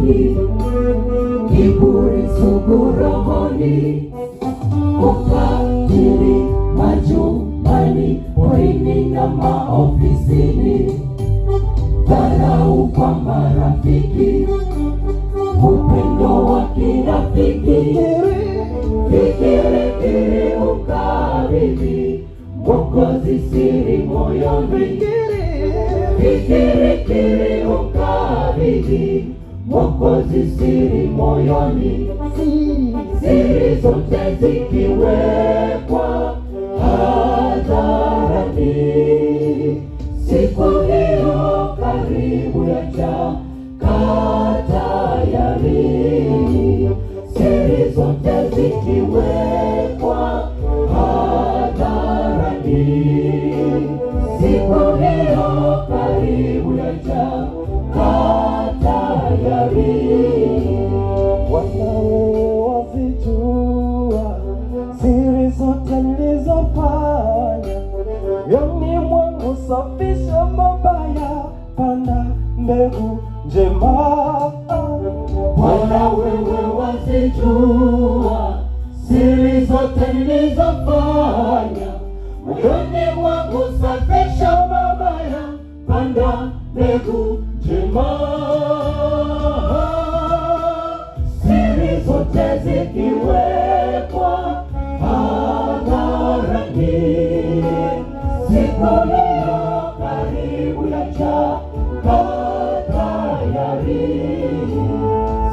moyoni, kiburi sugu rohoni, ukatili majumbani, porini na maofisini, dharau kwa marafiki, upendo wa kirafiki, fikiri ukaribi, Mwokozi siri moyoni, fikiri ukaribi, Mwokozi siri moyoni, siri zote zikiwekwa hadharani, siku hiyo karibu yaja tayari, siri zote zikiwekwa hadharani, siku hiyo karibu yaja tayari. Wanawe wazijua siri zote nilizofanya, moyoni mwangu safisha mabaya, panda mbegu njema. Bwana wewe wazijua siri zote nilizofanya, moyoni mwangu safisha mabaya, panda mbegu njema. Siri zote zikiwekwa hadharani, siku hiyo karibu yaja tayari,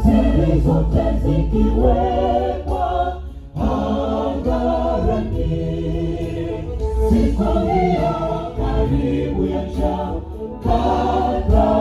siri zote zikiwekwa hadharani, siku hiyo karibu yaja tayari.